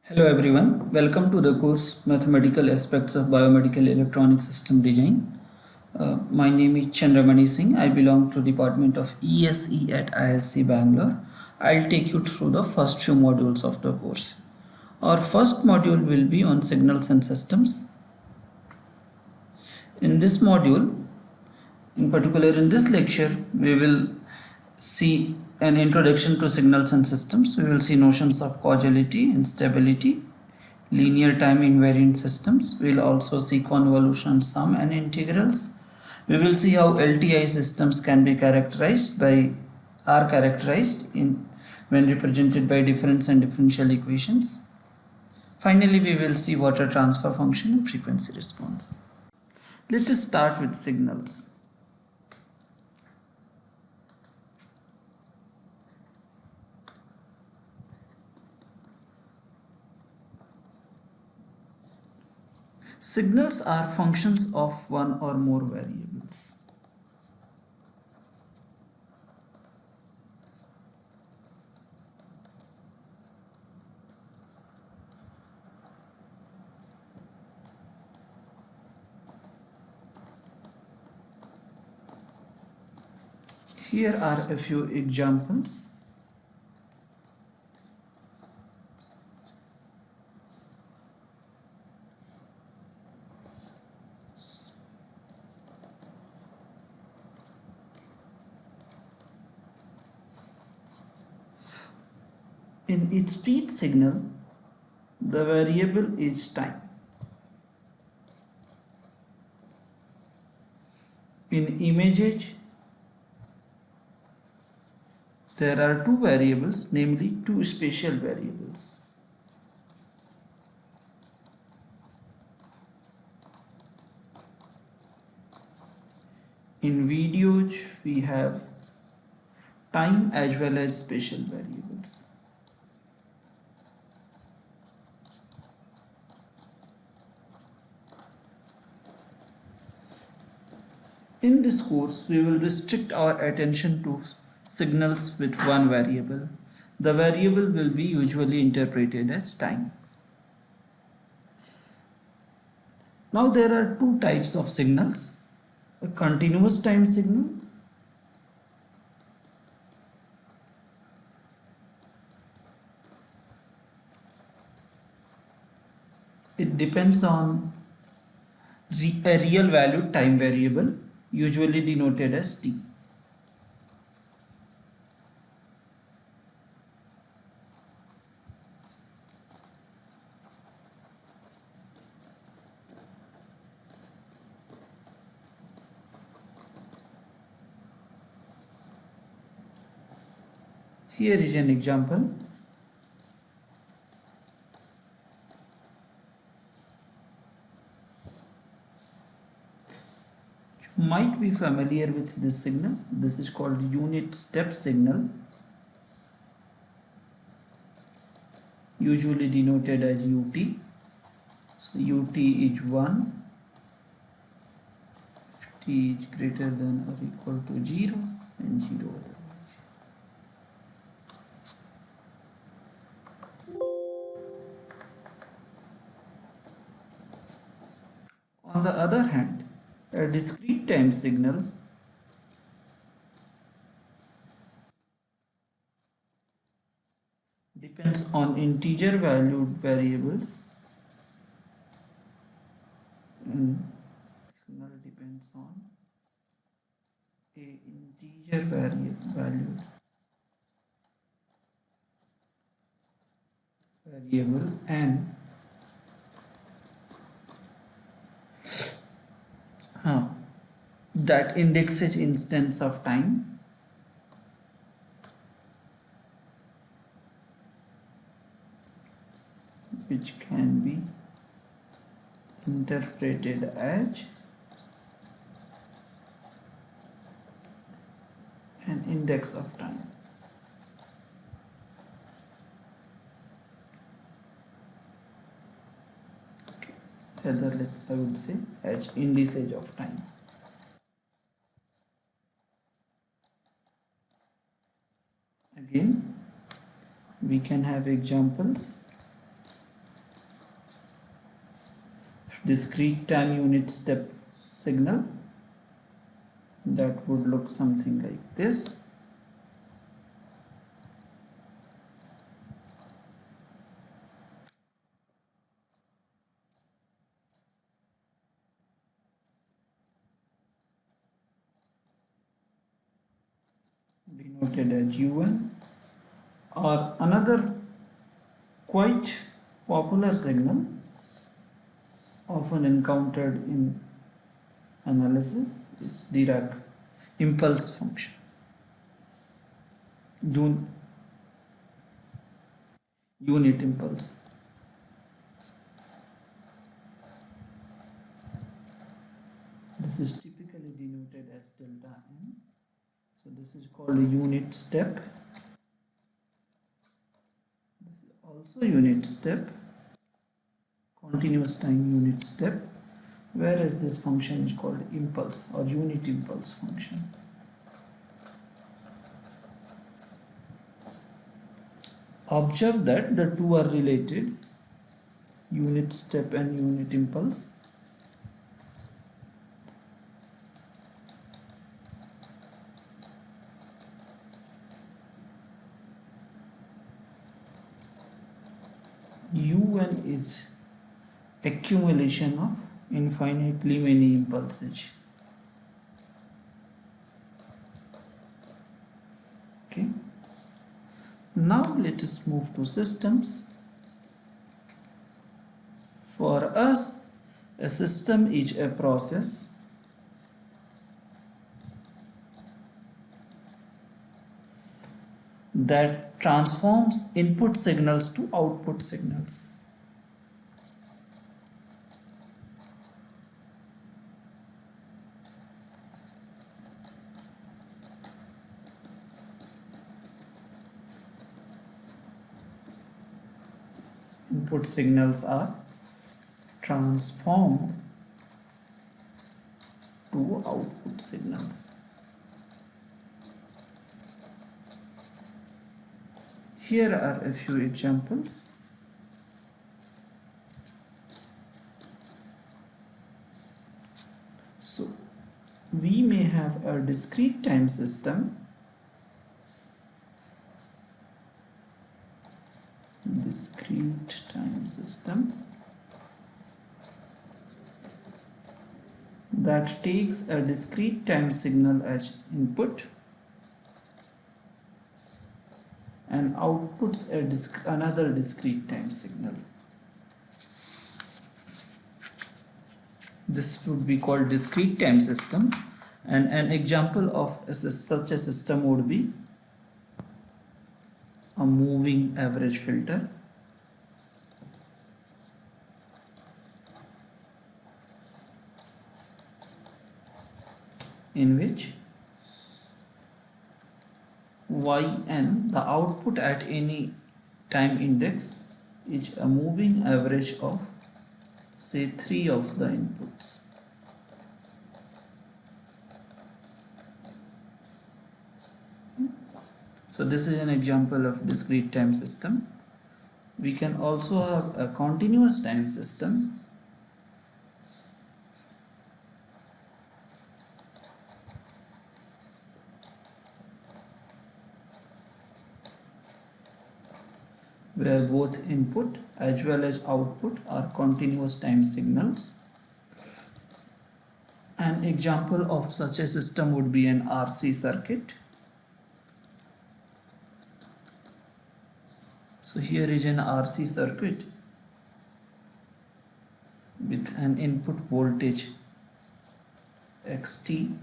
Hello everyone, welcome to the course Mathematical Aspects of Biomedical Electronic System Design. My name is Chandramani Singh. I belong to Department of ESE at ISC Bangalore. I'll take you through the first few modules of the course. Our first module will be on signals and systems. In this module, in particular in this lecture, we will see an introduction to signals and systems. We will see notions of causality, instability, linear time invariant systems. We will also see convolution sum and integrals. We will see how LTI systems can be characterized are characterized in when represented by difference and differential equations. Finally, we will see water transfer function and frequency response. Let us start with signals. Signals are functions of one or more variables. Here are a few examples. In its speed signal, the variable is time. In image, there are two variables, namely two spatial variables. In videos, we have time as well as spatial variables. In this course, we will restrict our attention to signals with one variable. The variable will be usually interpreted as time. Now there are two types of signals. A continuous time signal it depends on a real valued time variable, usually denoted as t. Here is an example. You might be familiar with this signal. This is called unit step signal, usually denoted as ut. So ut is 1, t is greater than or equal to 0 and 0. On the other hand, a discrete time signal depends on integer valued variables, and signal depends on a integer valued variable n that indexes instance of time which can be interpreted as an index of time. Rather, I would say as indices of time. Again, we can have examples. Discrete time unit step signal that would look something like this. Denoted as UN, or another quite popular signal often encountered in analysis is Dirac impulse function. Unit impulse. This is typically denoted as delta n. So this is called a unit step. This is also unit step, continuous time unit step, whereas this function is called impulse or unit impulse function. Observe that the two are related, unit step and unit impulse. UN is accumulation of infinitely many impulses. Okay. Now let us move to systems. For us, a system is a process that transforms input signals to output signals. Input signals are transformed to output signals. Here are a few examples. So we may have a discrete time system, that takes a discrete time signal as input and outputs another discrete time signal. This would be called discrete time system, and an example of such a system would be a moving average filter. In which yn, the output at any time index, is a moving average of say 3 of the inputs. So this is an example of discrete time system. We can also have a continuous time system. Where both input as well as output are continuous time signals. An example of such a system would be an RC circuit. So here is an RC circuit with an input voltage xt,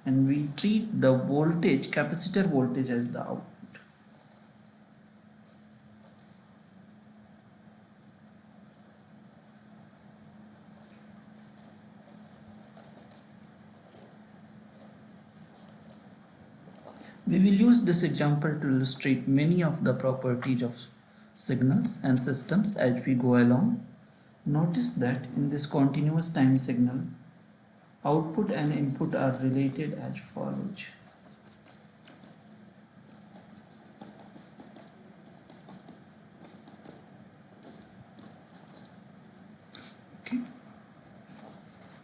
and we treat the voltage, capacitor voltage, as the output. We will use this example to illustrate many of the properties of signals and systems as we go along. Notice that in this continuous time signal, output and input are related as follows. Okay.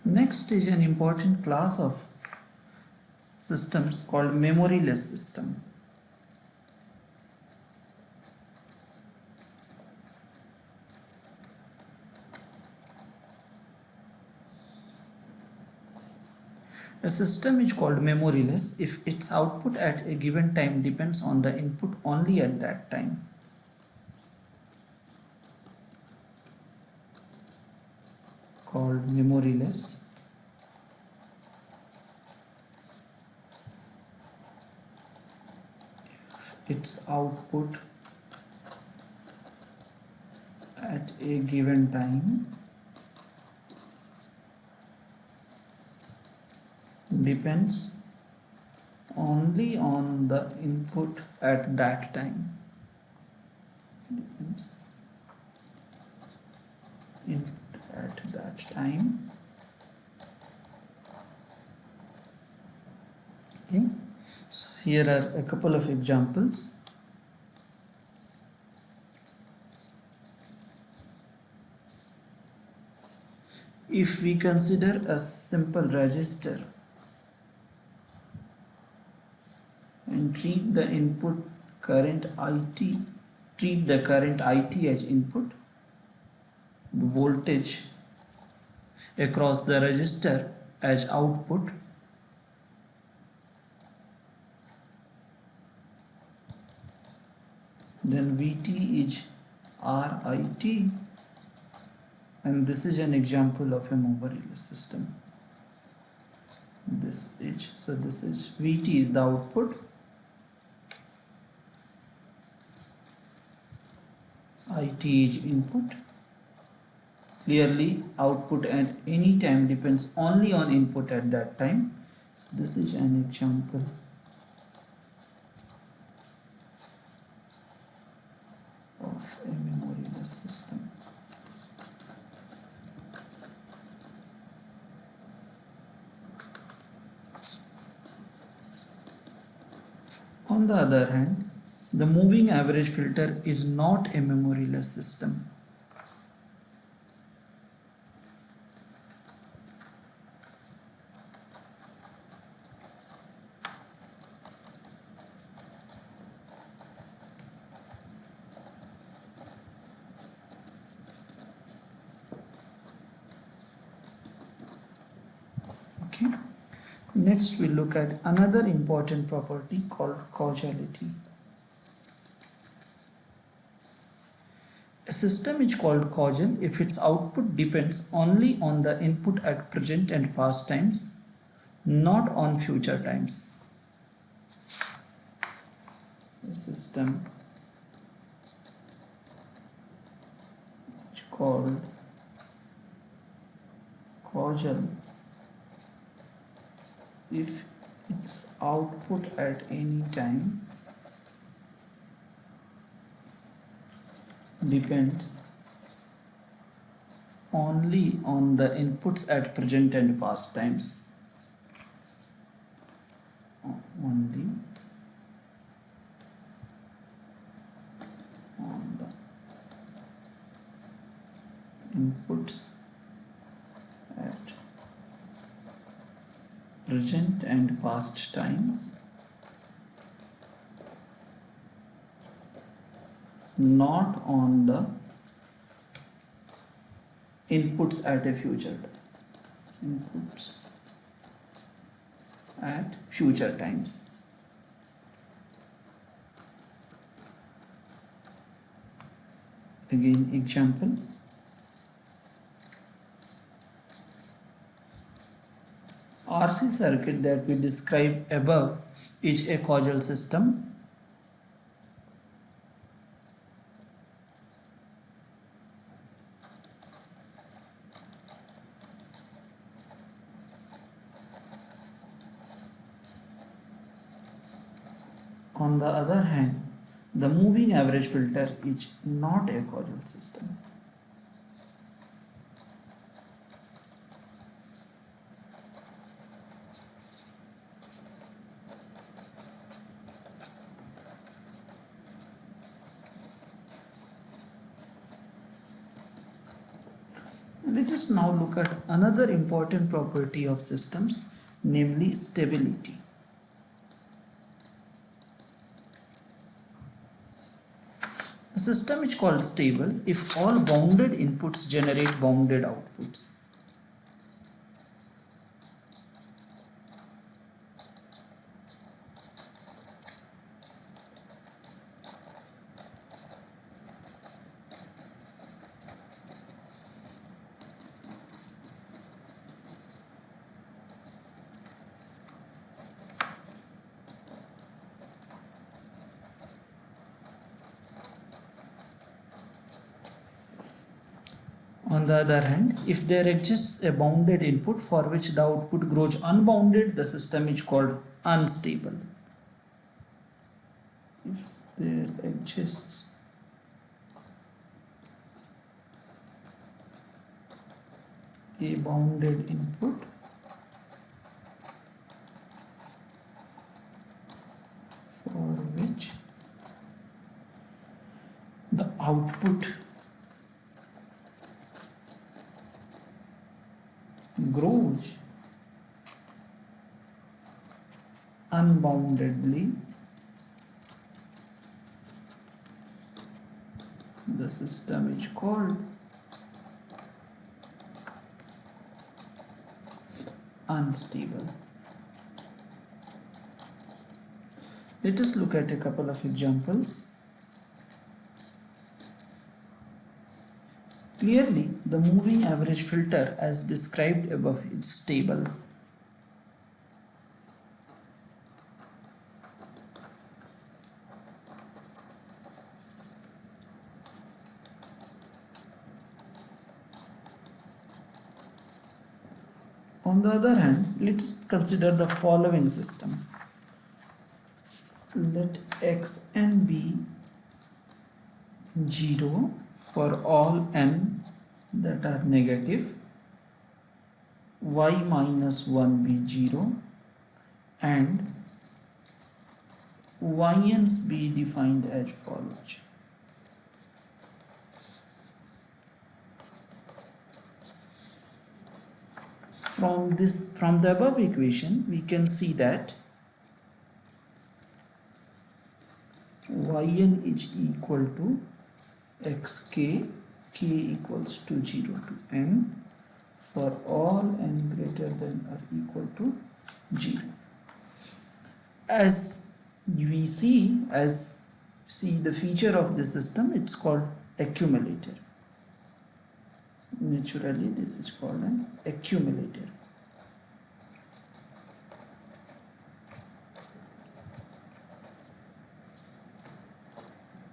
Next is an important class of systems called memoryless system. A system is called memoryless if its output at a given time depends on the input only at that time. Called memoryless. Its output at a given time depends only on the input at that time. Depends input at that time. Okay. So here are a couple of examples. If we consider a simple register and treat the current IT as input, the voltage across the register as output, then VT is RIT, and this is an example of a memoryless system. This is VT is the output, IT is input. Clearly, output at any time depends only on input at that time. So this is an example of a memoryless system. On the other hand, the moving average filter is not a memoryless system. Okay. Next, we look at another important property called causality. A system is called causal if its output depends only on the input at present and past times, not on future times. A system is called causal if its output at any time depends only on the inputs at present and past times. Only on the inputs at present and past times, not on the inputs at a future time. Inputs at future times. Again, example. RC circuit that we described above is a causal system. On the other hand, the moving average filter is not a causal system. Let us now look at another important property of systems, namely stability. A system is called stable if all bounded inputs generate bounded outputs. On the other hand, if there exists a bounded input for which the output grows unbounded, the system is called unstable. If there exists a bounded input for which the output grows unboundedly, the system is called unstable. Let us look at a couple of examples. Clearly, the moving average filter as described above is stable. On the other hand, let us consider the following system. Let xn be 0 for all n that are negative, y minus 1 be 0, and yns be defined as follows. From the above equation, we can see that yn is equal to xk, k equals to 0 to n for all n greater than or equal to 0. As we see the feature of the system, it's called accumulator. Naturally, this is called an accumulator.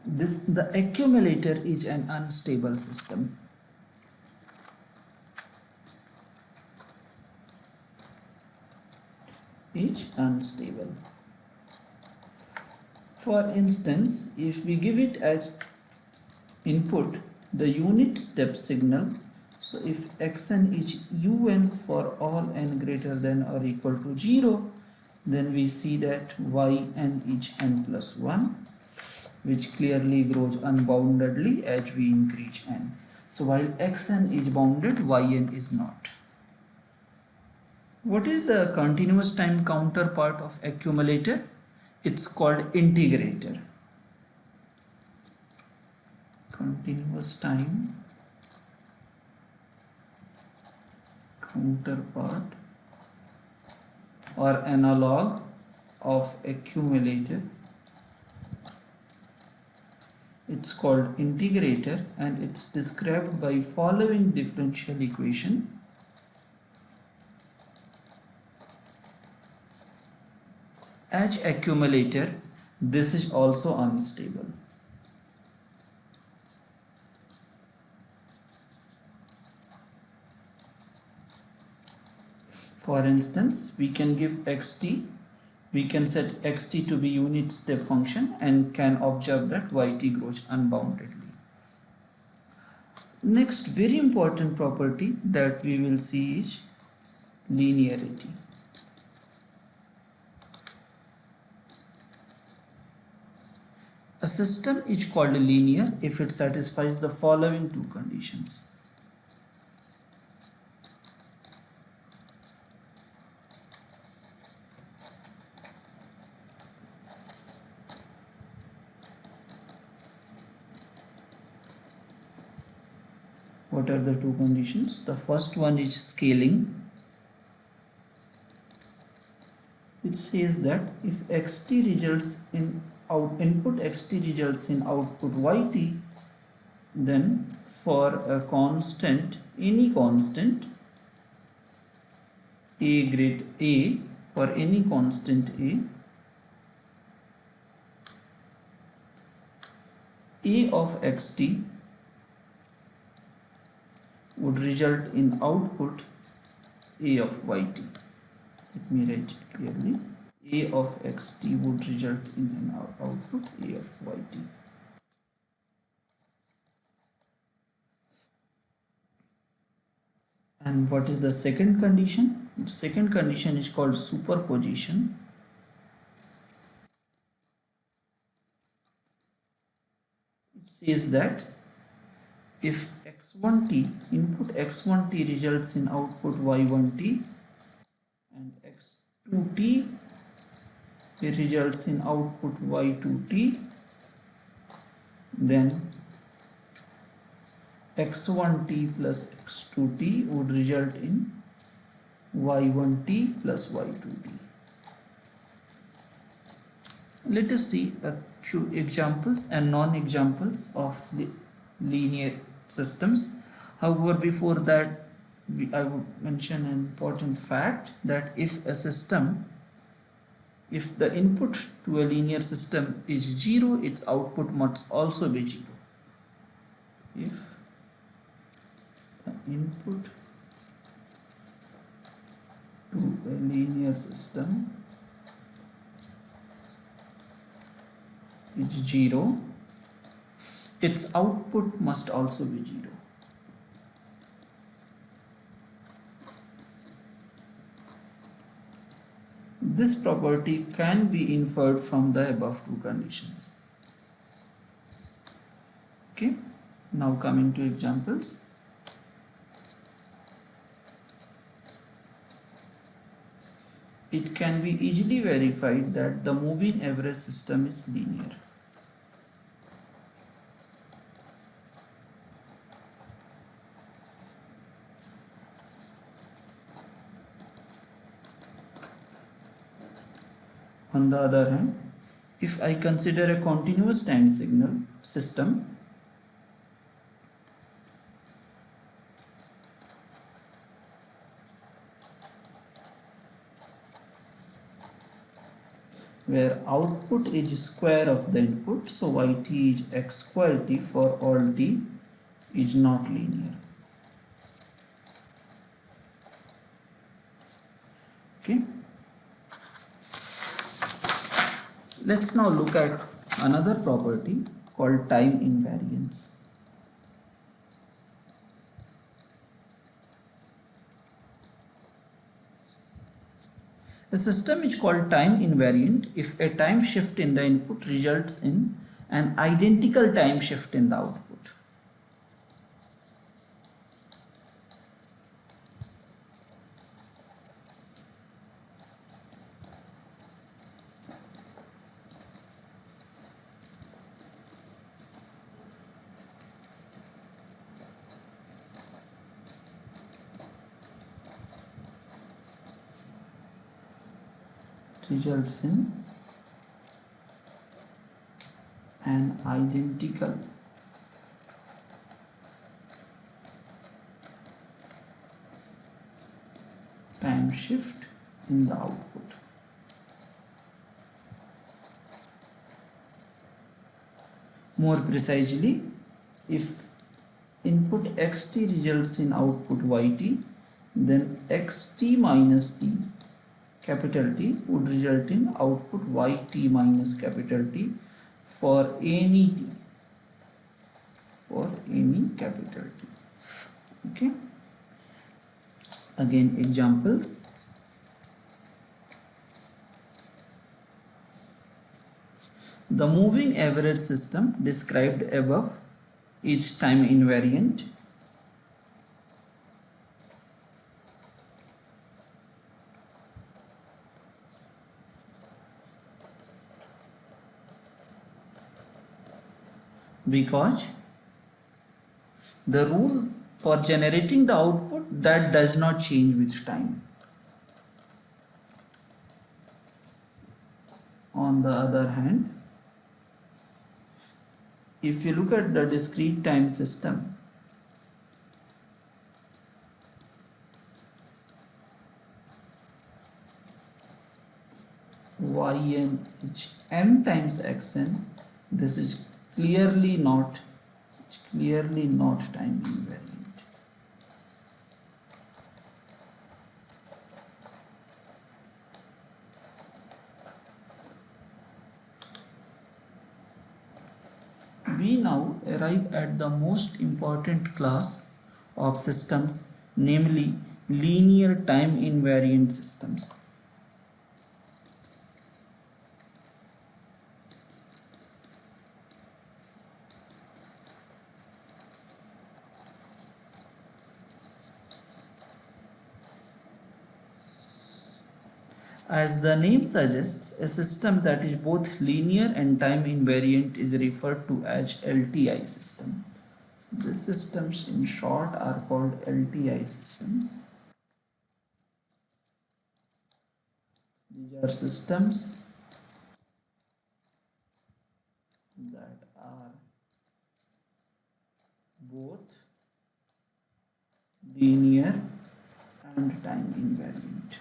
The accumulator is an unstable system. Is unstable. For instance, if we give it as input the unit step signal, so if xn is un for all n greater than or equal to 0, then we see that yn is n plus 1, which clearly grows unboundedly as we increase n. So while xn is bounded, yn is not. What is the continuous time counterpart of accumulator? It's called integrator. Continuous time counterpart or analog of accumulator, it's called integrator, and it's described by following differential equation. As accumulator, this is also unstable. For instance, we can give xt we can set xt to be unit step function and can observe that yt grows unboundedly. Next very important property that we will see is linearity. A system is called linear if it satisfies the following two conditions. What are the two conditions? The first one is scaling. It says that if xt results in input xt results in output yt, then for a constant, any constant for any constant a of xt would result in output a of yt. Let me write it clearly. A of xt would result in an output a of yt. And what is the second condition? The second condition is called superposition. It says that if x1t, input x1t results in output y1t and x2t results in output y2t, then x1t plus x2t would result in y1t plus y2t. Let us see a few examples and non-examples of the linear systems. However, before that I would mention an important fact that if the input to a linear system is 0, its output must also be 0. If the input to a linear system is 0, its output must also be 0. This property can be inferred from the above two conditions. Okay, now coming to examples. It can be easily verified that the moving average system is linear. On the other hand, if I consider a continuous time signal system, where output is square of the input, so yt is x square t for all t is not linear. Okay. Let's now look at another property called time invariance. A system is called time invariant if a time shift in the input results in an identical time shift in the output. Results in an identical time shift in the output. More precisely, if input xt results in output yt, then xt minus t capital T would result in output yt minus capital T for any t, for any capital T. Okay, again examples. The moving average system described above is time invariant. Because the rule for generating the output that does not change with time. On the other hand, if you look at the discrete time system, yn is m times xn, this is clearly not time invariant. We now arrive at the most important class of systems, namely linear time invariant systems. As the name suggests, a system that is both linear and time invariant is referred to as LTI system. So these systems in short are called LTI systems. These are systems that are both linear and time invariant.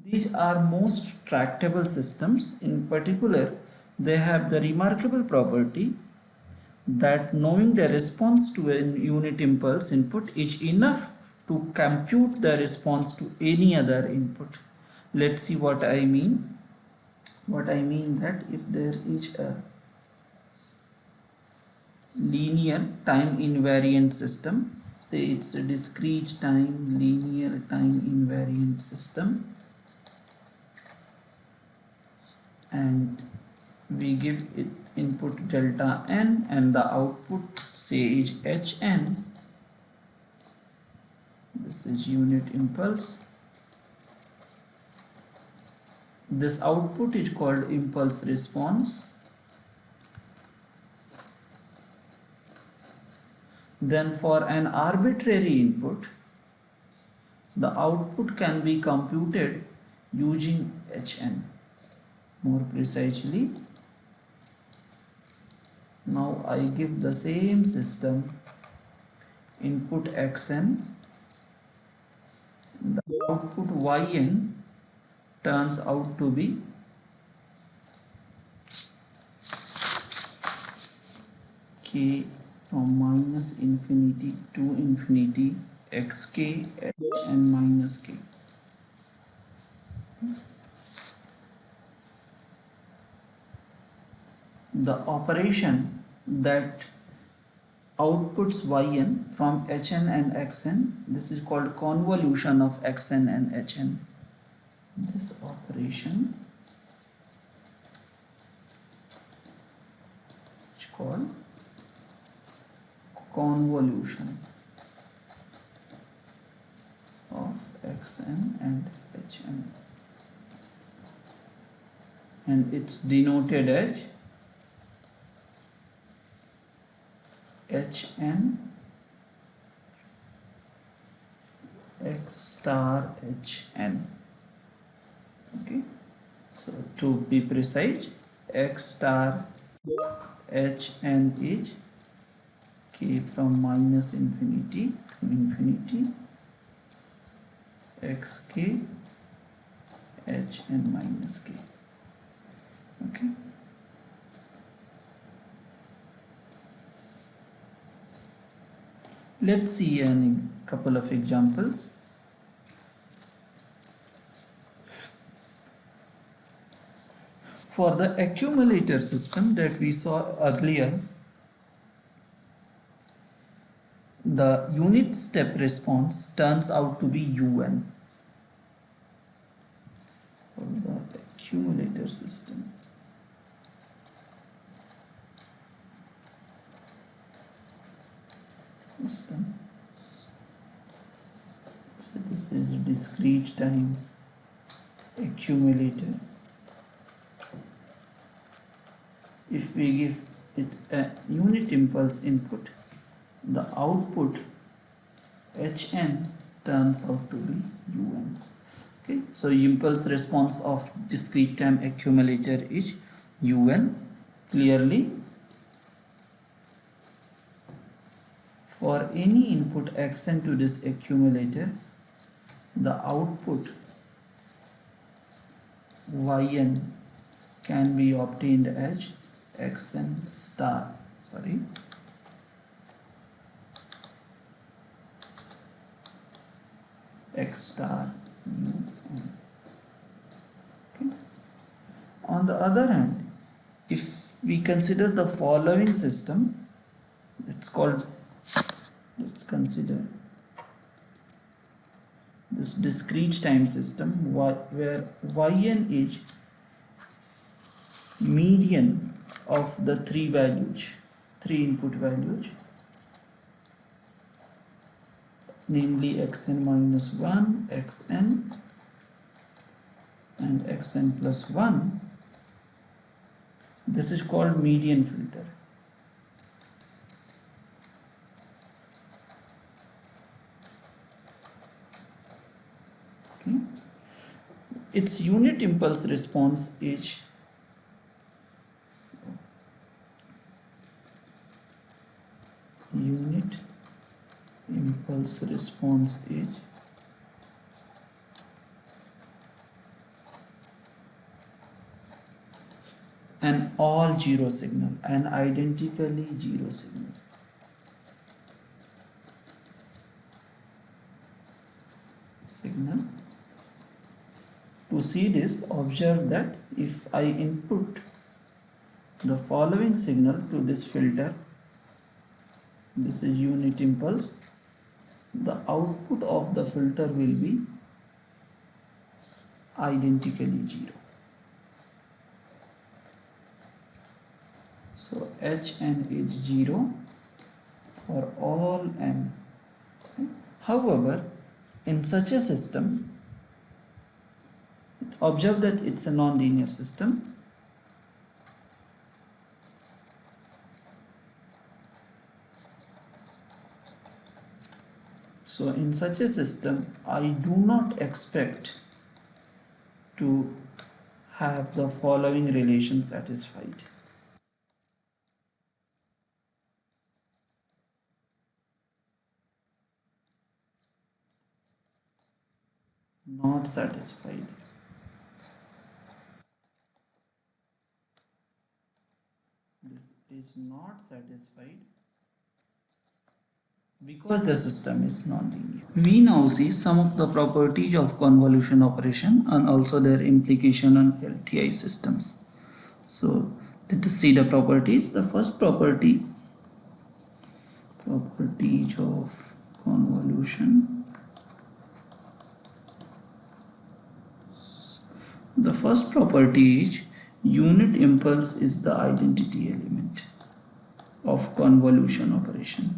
These are most tractable systems. In particular, they have the remarkable property that knowing the response to a unit impulse input is enough to compute the response to any other input. Let's see what I mean. What I mean that if there is a linear time invariant system, say it's a discrete time linear time invariant system, and we give it input delta n and the output say is hn. This is unit impulse. This output is called impulse response. Then for an arbitrary input, the output can be computed using hn. More precisely, now I give the same system input xn, the output yn turns out to be k from minus infinity to infinity xk hn minus k. The operation that outputs yn from hn and xn, this is called convolution of xn and hn. This operation is called convolution of xn and hn, and it's denoted as hn x star hn. Okay, so to be precise, x star hn is k from minus infinity to infinity xk hn minus k. Okay, Let's see a couple of examples. For the accumulator system that we saw earlier, the unit step response turns out to be UN. For the accumulator system, so this is discrete time accumulator. If we give it a unit impulse input, the output Hn turns out to be Un. Okay, so impulse response of discrete time accumulator is Un. Clearly, for any input Xn to this accumulator, the output Yn can be obtained as Xn star. X star Un. Okay. On the other hand, if we consider the following system, let's consider this discrete time system where Yn is median of the three input values, namely Xn minus 1, Xn and Xn plus 1. This is called median filter. Okay. Its unit impulse response is unit impulse response is an all zero signal, an identically zero signal. To see this, observe that if I input the following signal to this filter, this is unit impulse, the output of the filter will be identically zero. So Hn is 0 for all n. However, in such a system, observe that it's a non-linear system. So in such a system, I do not expect to have the following relation satisfied. Not satisfied. This is not satisfied because the system is non-linear. We now see some of the properties of convolution operation and also their implication on LTI systems. So let us see the properties. The first properties of convolution. The first property is unit impulse is the identity element of convolution operation.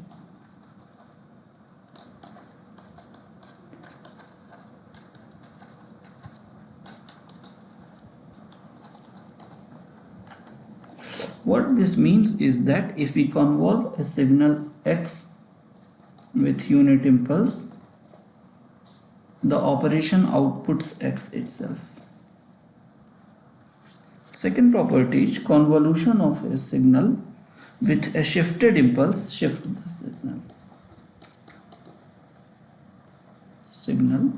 What this means is that if we convolve a signal X with unit impulse, the operation outputs X itself. Second property is convolution of a signal with a shifted impulse, shift the signal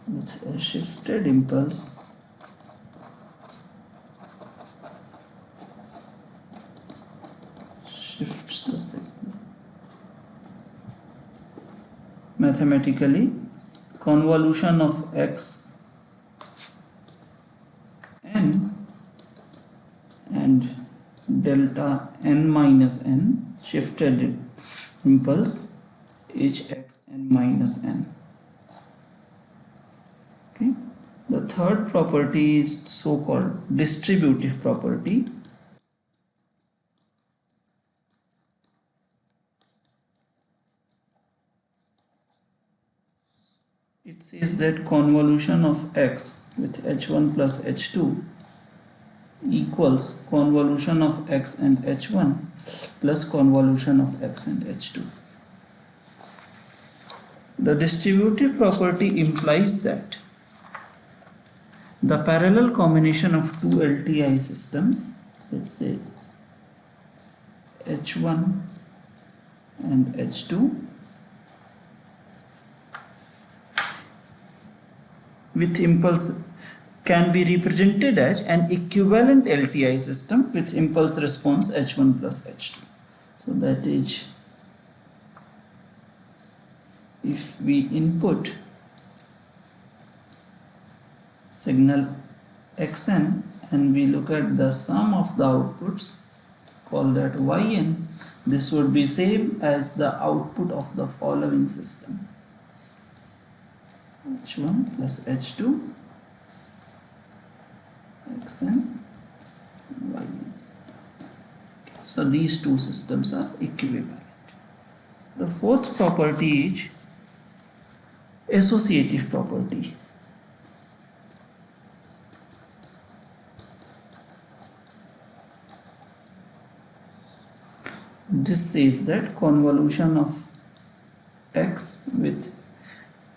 with a shifted impulse mathematically convolution of x n and delta n minus n shifted impulse h x n minus n. Okay. The third property is so-called distributive property. It says that convolution of x with h1 plus h2 equals convolution of x and h1 plus convolution of x and h2. The distributive property implies that the parallel combination of two LTI systems, let's say h1 and h2, with impulse can be represented as an equivalent LTI system with impulse response h1 plus h2. So that is, if we input signal xn and we look at the sum of the outputs, call that yn, this would be same as the output of the following system: h1 plus h2 xn yn. So these two systems are equivalent. The fourth property is associative property. This says that convolution of x with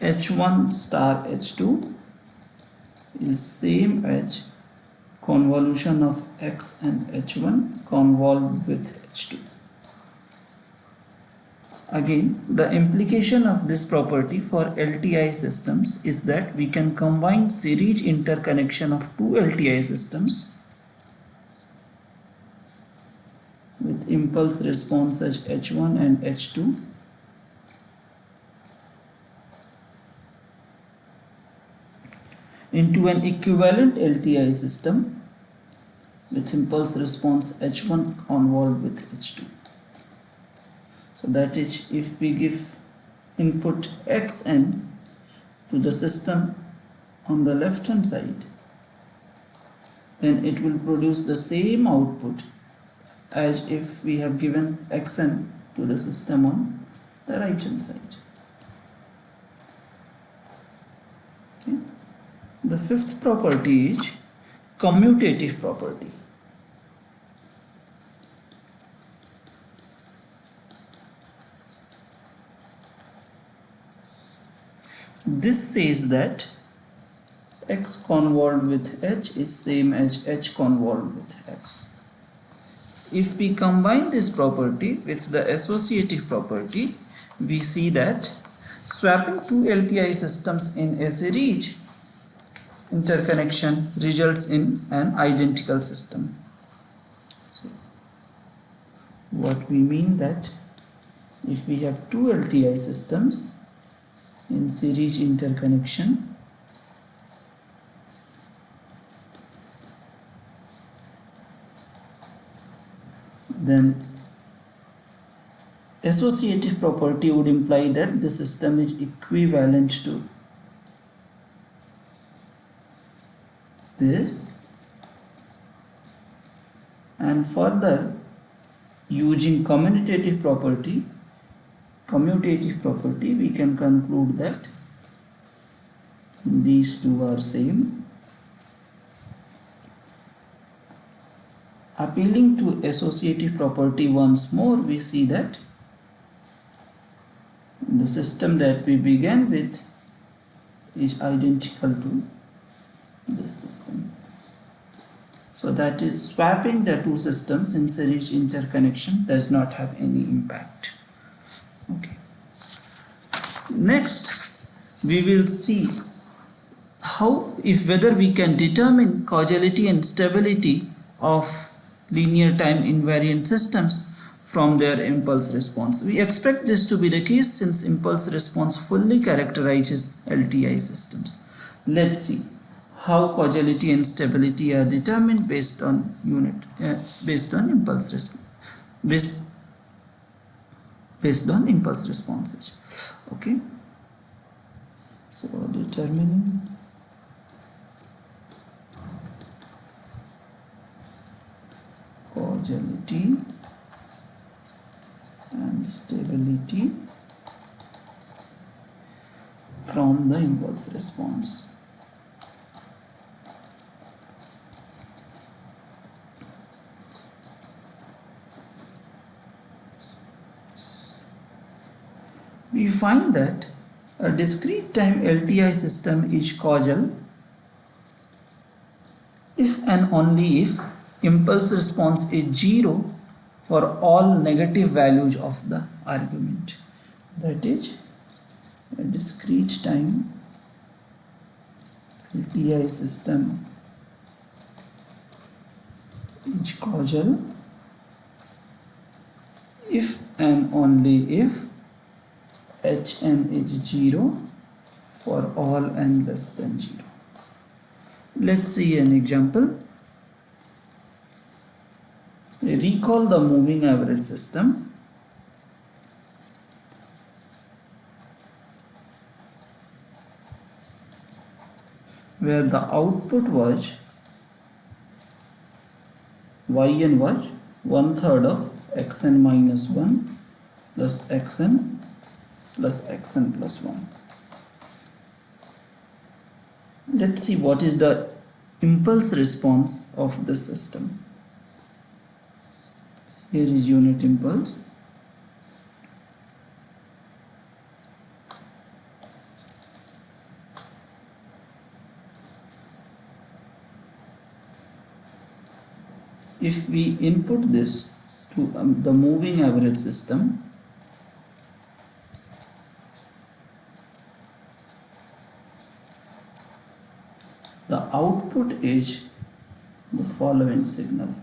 h1 star h2 is same as convolution of x and h1 convolved with h2. Again, the implication of this property for LTI systems is that we can combine series interconnection of two LTI systems with impulse response as h1 and h2 into an equivalent LTI system with impulse response h1 convolved with h2. So that is, if we give input xn to the system on the left hand side, then it will produce the same output as if we have given xn to the system on the right hand side. Okay. The fifth property is commutative property. This says that x convolved with h is same as h convolved with x. If we combine this property with the associative property, we see that swapping two LTI systems in a series interconnection results in an identical system. So what we mean that if we have two LTI systems in series interconnection, then associative property would imply that the system is equivalent to this, and further using commutative property we can conclude that these two are same. Appealing to associative property once more, we see that the system that we began with is identical to this system. So that is, swapping the two systems in series interconnection does not have any impact. Okay. Next, we will see whether we can determine causality and stability of linear time invariant systems from their impulse response. We expect this to be the case since impulse response fully characterizes LTI systems. Let's see how causality and stability are determined based on impulse response, based on impulse responses. Okay, so determining causality and stability from the impulse response. We find that a discrete time LTI system is causal if and only if impulse response is 0 for all negative values of the argument. That is, a discrete time LTI system is causal if and only if Hn is 0 for all n less than 0. Let's see an example. Recall the moving average system. Where the output was yn was 1/3 of xn minus 1 plus xn plus xn plus 1. Let's see what is the impulse response of this system. Here is unit impulse. If we input this to the moving average system, the output is the following signal.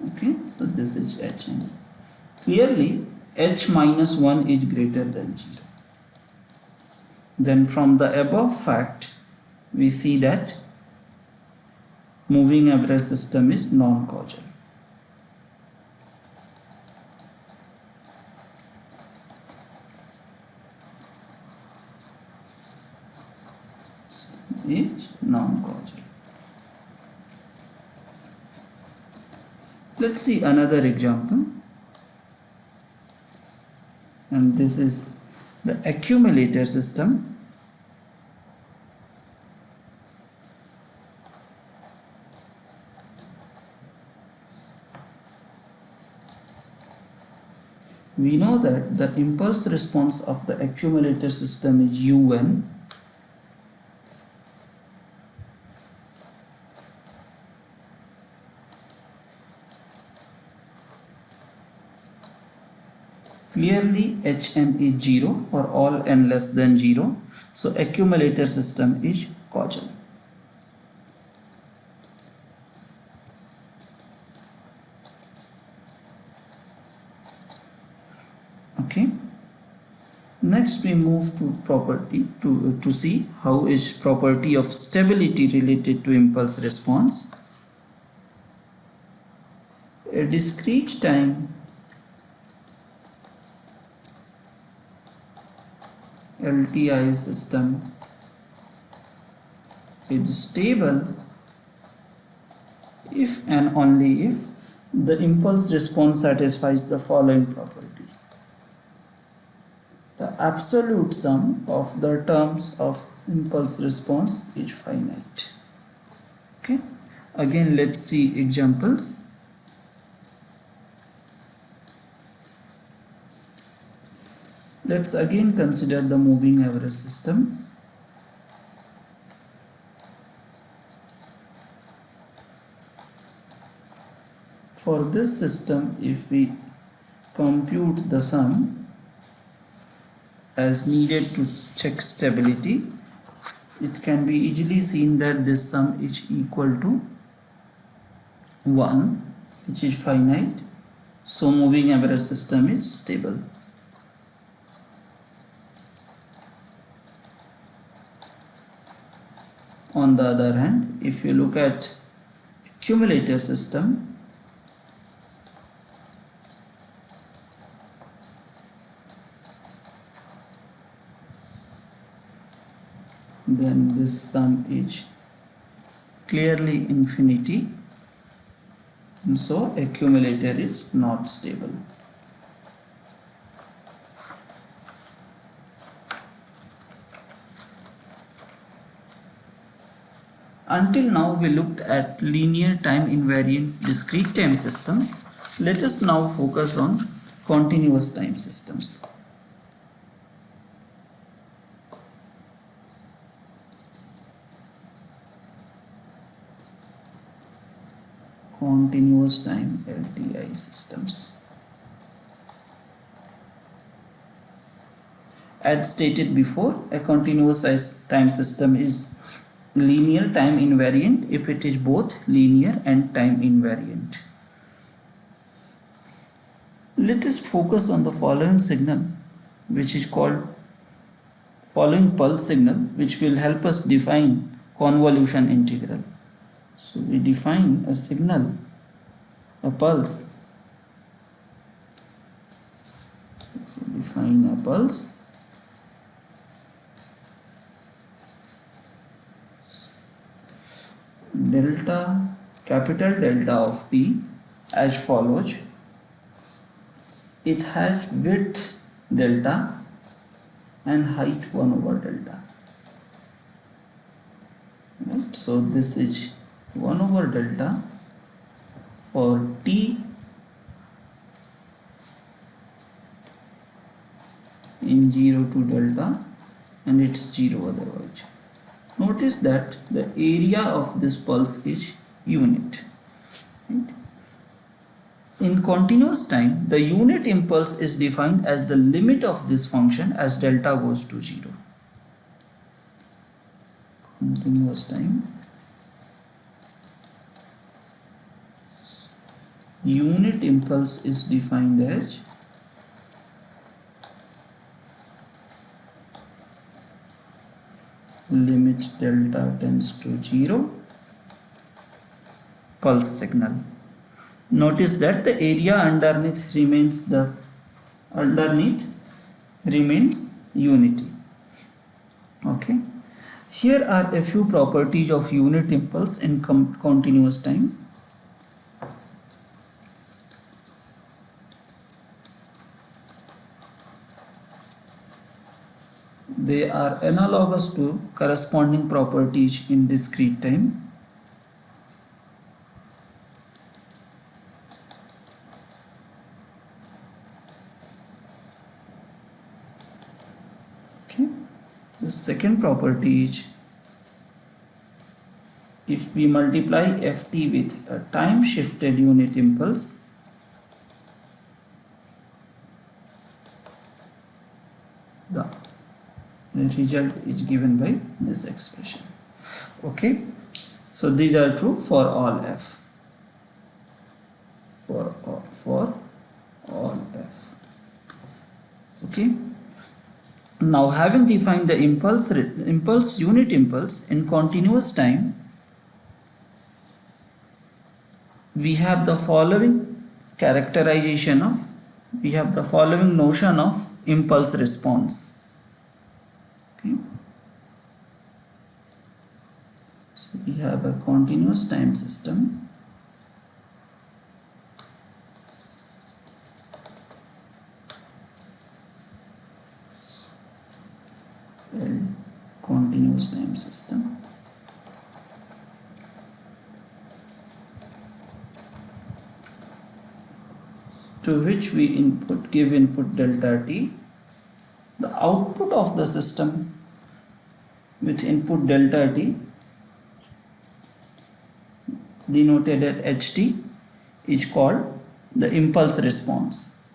Okay, so this is Hn. Clearly, H minus 1 is greater than 0. Then from the above fact, we see that moving average system is non-causal. Is non-causal. Let's see another example, and this is the accumulator system. We know that the impulse response of the accumulator system is un. Clearly Hn is 0 for all n less than 0, so accumulator system is causal. Okay, next we move to property to see how is property of stability related to impulse response. A discrete time LTI system is stable if and only if the impulse response satisfies the following property. The absolute sum of the terms of impulse response is finite. Okay, again let's see examples. Let's again consider the moving average system. For this system, if we compute the sum as needed to check stability, it can be easily seen that this sum is equal to 1, which is finite. So moving average system is stable. On the other hand, if you look at accumulator system, then this sum is clearly infinity, and so accumulator is not stable. Until now we looked at linear time invariant discrete time systems. Let us now focus on continuous time systems. Continuous time LTI systems. As stated before, a continuous time system is linear time invariant if it is both linear and time invariant. Let us focus on the following signal, which is called following pulse signal, which will help us define convolution integral. So we define a signal, a pulse. So define a pulse delta, capital delta of t as follows. It has width delta and height 1 over delta. Right? So this is 1 over delta for t in 0 to delta, and it's 0 otherwise. Notice that the area of this pulse is unit. Right? In continuous time, the unit impulse is defined as the limit of this function as delta goes to 0. Continuous time, unit impulse is defined as limit delta tends to 0 pulse signal. Notice that the area underneath remains unity. Okay. Here are a few properties of unit impulse in continuous time. They are analogous to corresponding properties in discrete time. Okay. The second property is, if we multiply ft with a time shifted unit impulse, the result is given by this expression. Okay, so these are true for all f. For all f. Okay. Now, having defined the unit impulse in continuous time, we have the following notion of impulse response. Okay. So we have a continuous time system. Continuous time system. To which we give input delta t. The output of the system with input delta t, denoted at ht, is called the impulse response.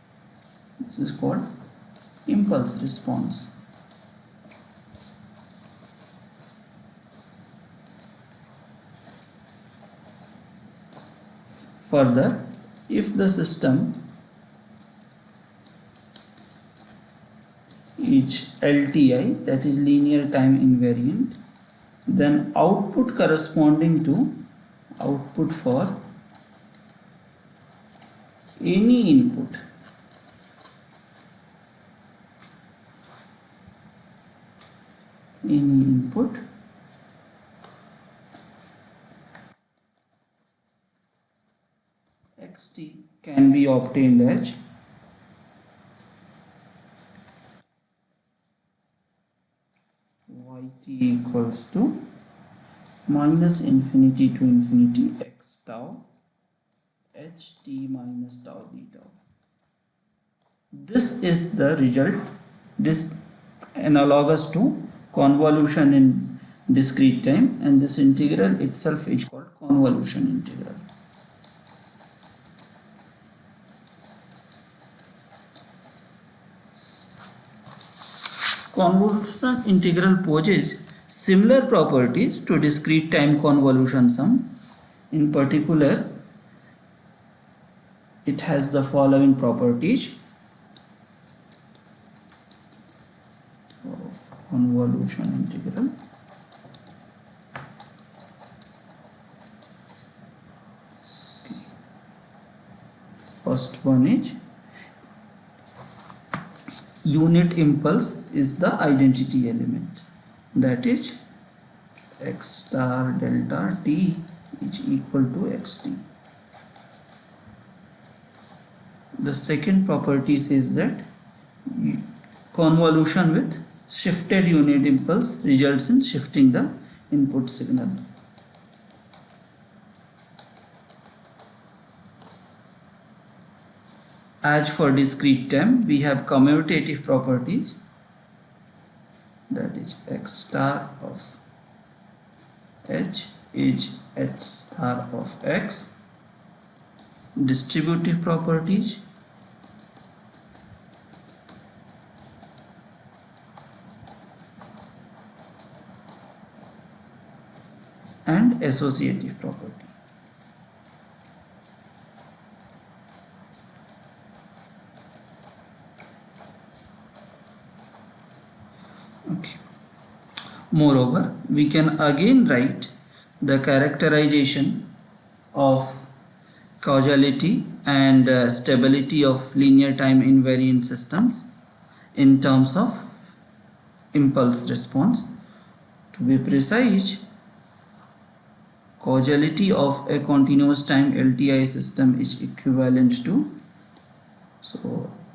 This is called impulse response. Further, if the system is LTI, that is linear time invariant, then output corresponding to output for any input xt can be obtained as yt equals to minus infinity to infinity x tau ht minus tau d tau. This is the result. This analogous to convolution in discrete time, and this integral itself is called convolution integral. Convolution integral poses similar properties to discrete time convolution sum. In particular, it has the following properties of convolution integral. First one is unit impulse is the identity element, that is x star delta t is equal to xt. The second property says that convolution with shifted unit impulse results in shifting the input signal. As for discrete time, we have commutative properties, that is x star of h is h star of x. Distributive properties, and associative property. Okay. Moreover, we can again write the characterization of causality and stability of linear time invariant systems in terms of impulse response. To be precise, causality of a continuous time LTI system is equivalent to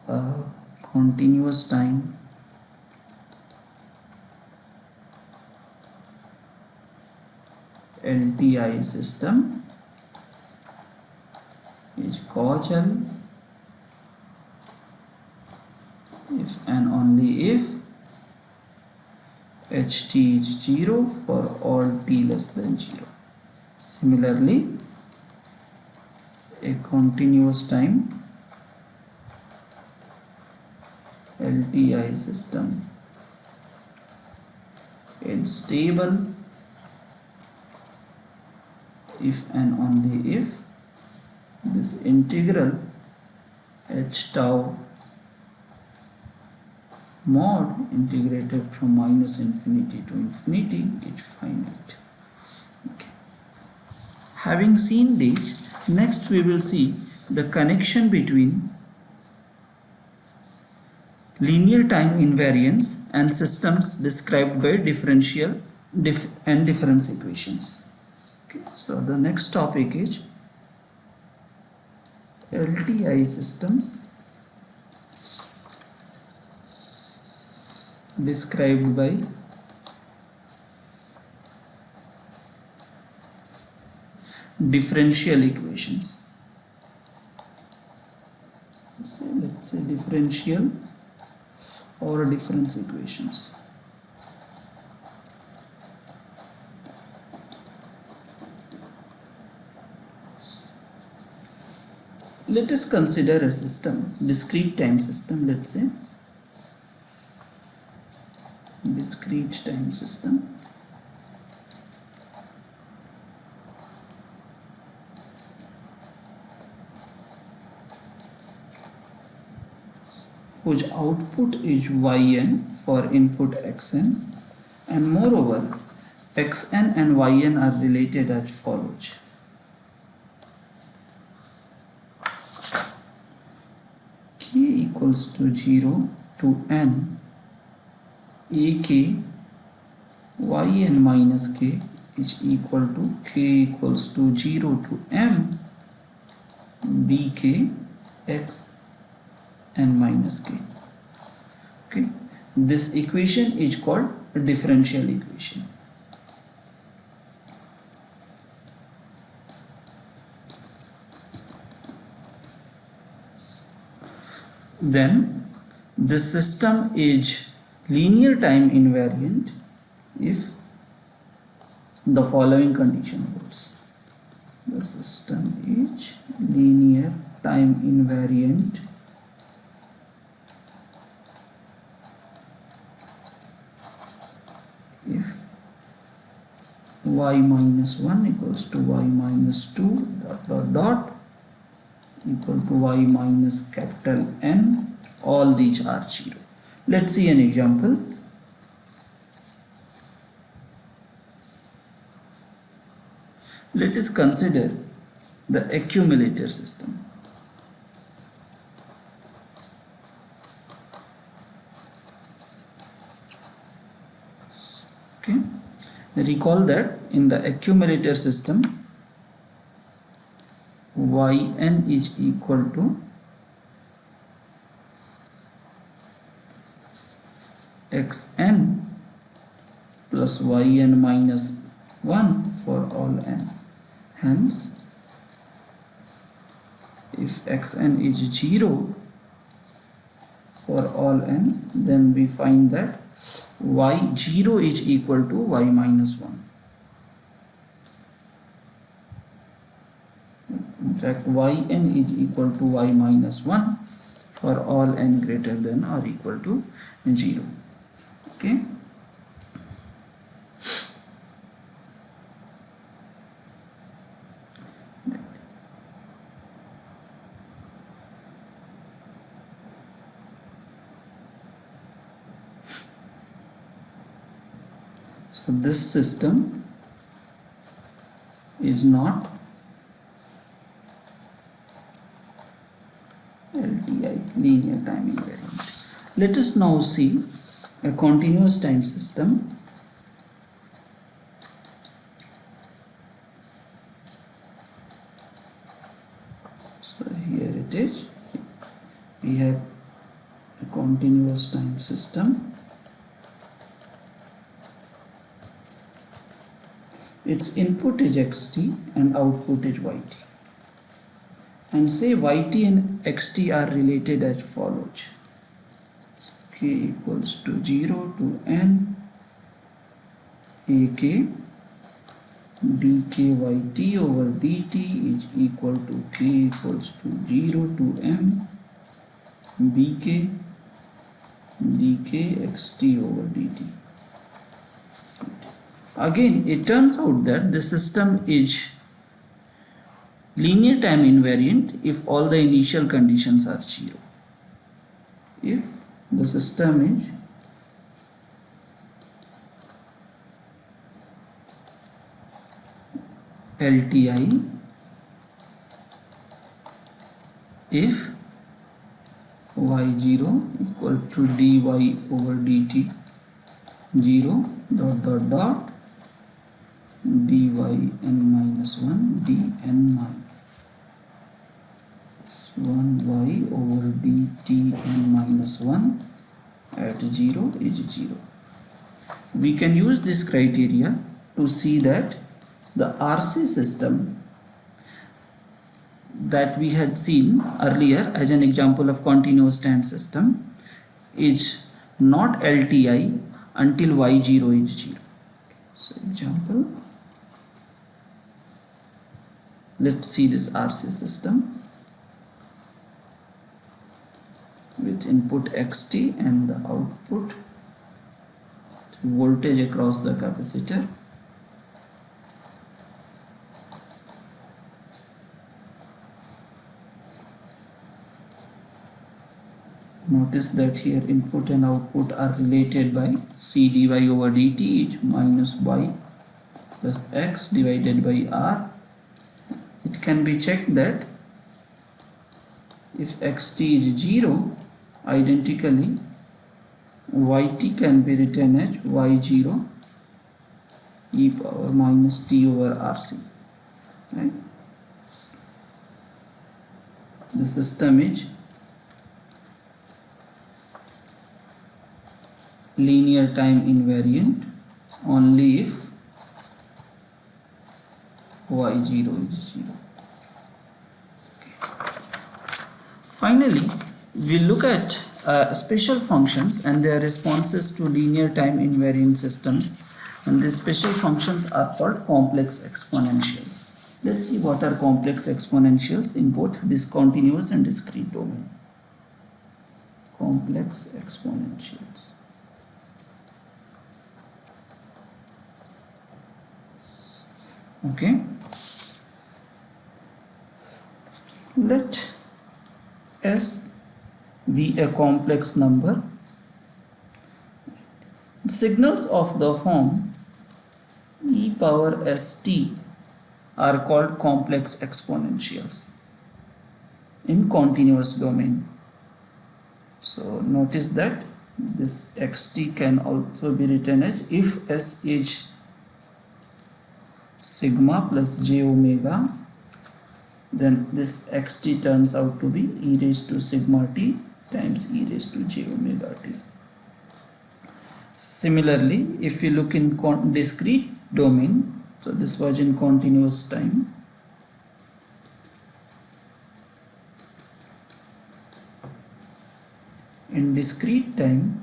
a continuous time LTI system is causal if and only if ht is 0 for all t less than 0. Similarly, a continuous time LTI system is stable if and only if this integral h tau mod integrated from minus infinity to infinity is finite. Okay. Having seen this, next we will see the connection between linear time invariance and systems described by differential and difference equations. Okay. So the next topic is LTI systems described by differential equations. Let's say differential or difference equations. Let us consider a system, discrete time system, let's say. Discrete time system. Whose output is yn for input xn, and moreover xn and yn are related as follows. K equals to 0 to n ak yn minus k is equal to k equals to 0 to m bk x n minus k. Okay, this equation is called a differential equation. Then this system is linear time invariant if the following condition holds. The system is linear time invariant if y minus 1 equals to y minus 2 dot dot dot equal to y minus capital N, all these are 0. Let's see an example. Let us consider the accumulator system. Okay, recall that in the accumulator system yn is equal to xn plus yn minus 1 for all n. Hence, if xn is 0 for all n, then we find that y0 is equal to y minus 1. In fact, yn is equal to y minus 1 for all n greater than or equal to 0. Okay. So this system is not LTI, linear time invariant. Let us now see a continuous time system. So here it is. We have a continuous time system. Its input is xt and output is yt. And say yt and xt are related as follows. K equals to 0 to n ak dkyt over dt is equal to k equals to 0 to m bk dkxt over dt. Again, it turns out that the system is linear time invariant if all the initial conditions are 0. If the system is LTI, if y0 equal to dy over dt 0 dot dot dot dy n minus 1 dn minus 1y over dt n minus 1 at 0 is 0. We can use this criteria to see that the RC system that we had seen earlier as an example of continuous time system is not LTI until y0 is 0. So example, let's see this RC system. input xt and the output voltage across the capacitor. Notice that here input and output are related by c dy over dt is minus y plus x divided by r. It can be checked that if xt is 0, identically yt can be written as y0 e power minus t over rc. Right? The system is linear time invariant only if y0 is 0. Finally, we look at special functions and their responses to linear time invariant systems, and these special functions are called complex exponentials. Let's see what are complex exponentials in both discontinuous and discrete domain. Complex exponentials. Okay, let S be a complex number. Signals of the form e power st are called complex exponentials in continuous domain. So notice that this xt can also be written as, if S is sigma plus j omega, then this xt turns out to be e raised to sigma t times e raised to j omega t. Similarly, if you look in discrete domain, so this was in continuous time, in discrete time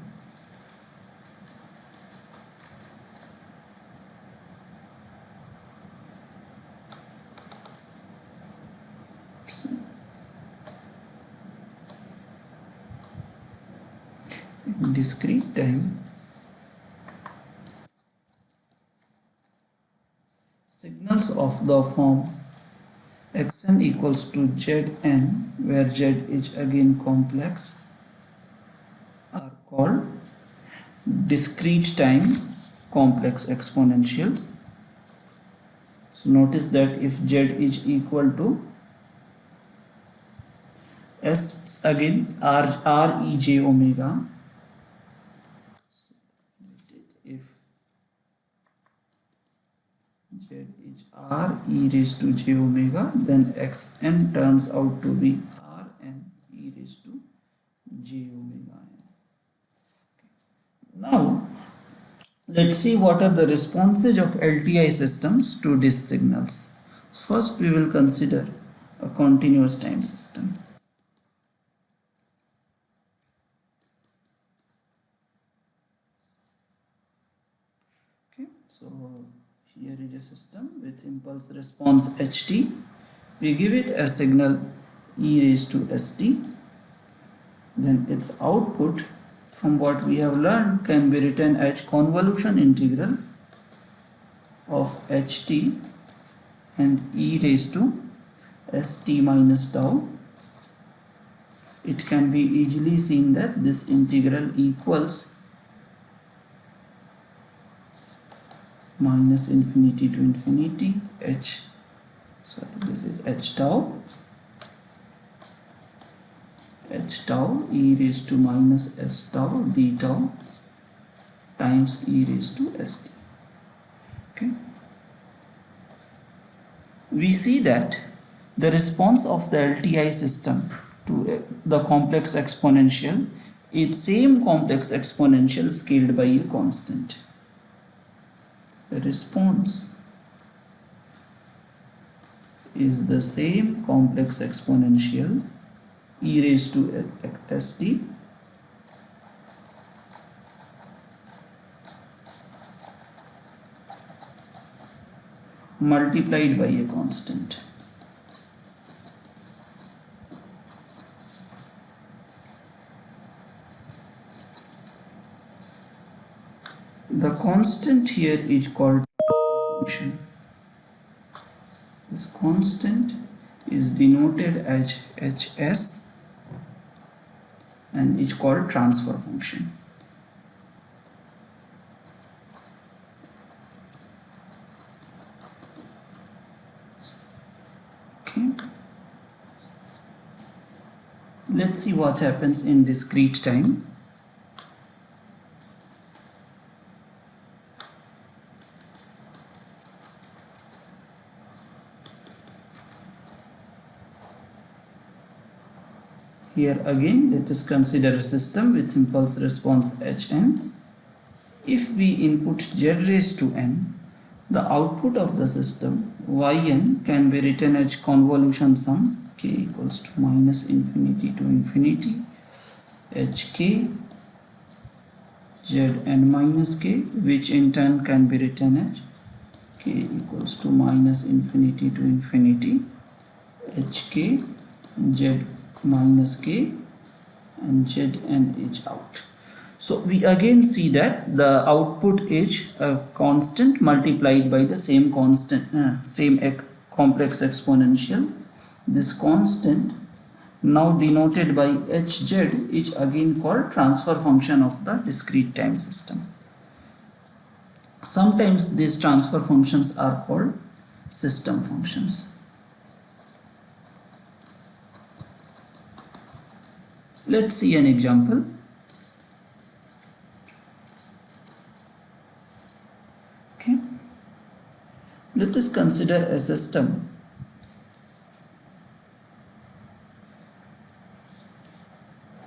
signals of the form xn equals to zn, where z is again complex, are called discrete time complex exponentials. So notice that if z is equal to s again r e j omega, if z is r e raised to j omega, then xn turns out to be r n e raised to j omega n. Now let's see what are the responses of LTI systems to these signals. First we will consider a continuous time system. Okay, so here is a system with impulse response ht. We give it a signal e raised to st. Then its output, from what we have learned, can be written as convolution integral of ht and e raised to st minus tau. It can be easily seen that this integral equals minus infinity to infinity this is h tau e raised to minus s tau d tau times e raised to st. Okay, we see that the response of the LTI system to the complex exponential is same complex exponential scaled by a constant. The response is the same complex exponential e raised to st multiplied by a constant. The constant here is called function. This constant is denoted as hs and is called transfer function. Okay. Let's see what happens in discrete time. Here again, let us consider a system with impulse response Hn. If we input z raised to n, the output of the system yn can be written as convolution sum k equals to minus infinity to infinity hk zn minus k, which in turn can be written as k equals to minus infinity to infinity hk z minus k and zn is out. So we again see that the output is a constant multiplied by the same constant, complex exponential. This constant, now denoted by hz, is again called transfer function of the discrete time system. Sometimes these transfer functions are called system functions. Let's see an example. Okay. Let us consider a system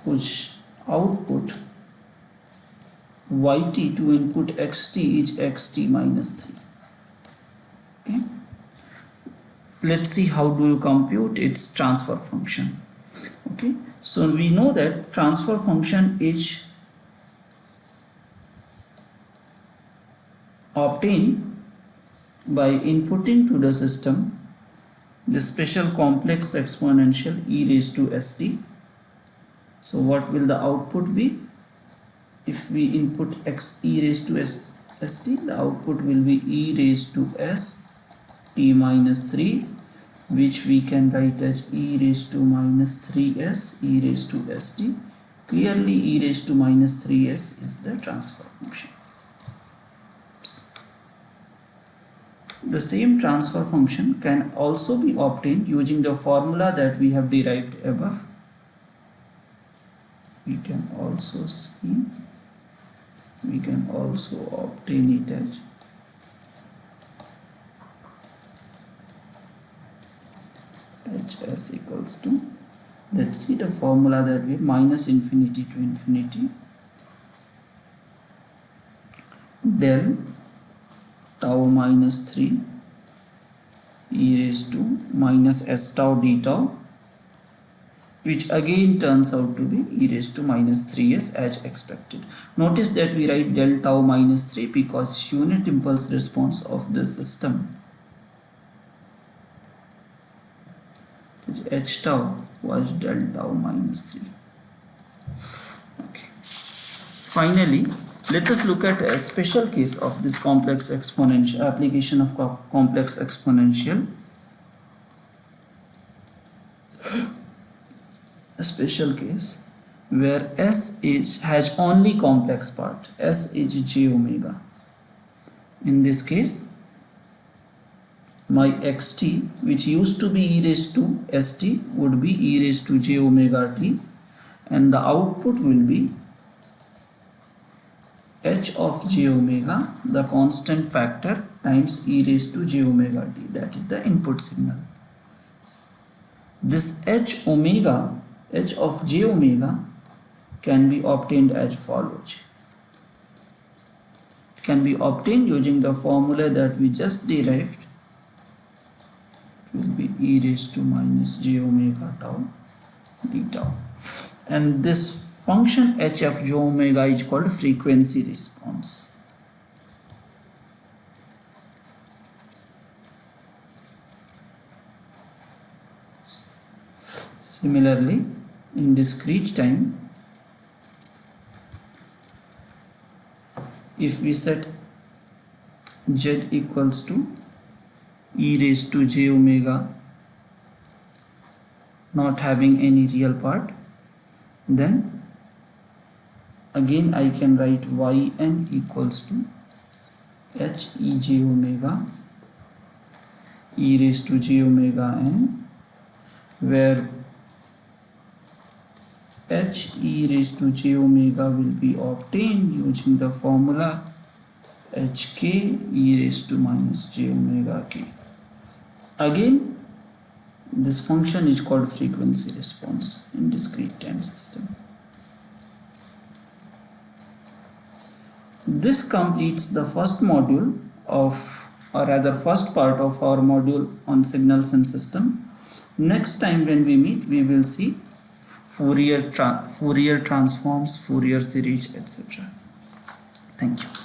whose output yt to input xt is xt minus 3. Okay. Let's see how do you compute its transfer function. Okay. So we know that transfer function is obtained by inputting to the system the special complex exponential e raised to st. So what will the output be? If we input x e raised to st, the output will be e raised to s t minus 3, which we can write as e raised to minus 3s e raised to st. Clearly e raised to minus 3s is the transfer function. The same transfer function can also be obtained using the formula that we have derived above. We can also obtain it as hs equals to, let's see the formula that we have, minus infinity to infinity del tau minus 3 e raised to minus s tau d tau, which again turns out to be e raised to minus 3s as expected. Notice that we write del tau minus 3 because unit impulse response of this system h tau was del tau minus 3. Okay. Finally, let us look at a special case of this complex exponential application of complex exponential. A special case where s has only complex part, s is j omega. In this case, my xt, which used to be e raised to st, would be e raised to j omega t, and the output will be h of j omega, the constant factor, times e raised to j omega t, that is the input signal. This h of j omega can be obtained as follows. It can be obtained using the formula that we just derived. Will be e raised to minus j omega tau d tau, and this function h of j omega is called frequency response. Similarly, in discrete time, if we set z equals to e raised to j omega not having any real part, then again I can write yn equals to h e j omega e raised to j omega n, where h e raised to j omega will be obtained using the formula hk e raised to minus j omega k. Again, this function is called frequency response in discrete time system. This completes the first module of, or rather first part of our module on signals and system. Next time when we meet, we will see Fourier transforms, Fourier series, etc. Thank you.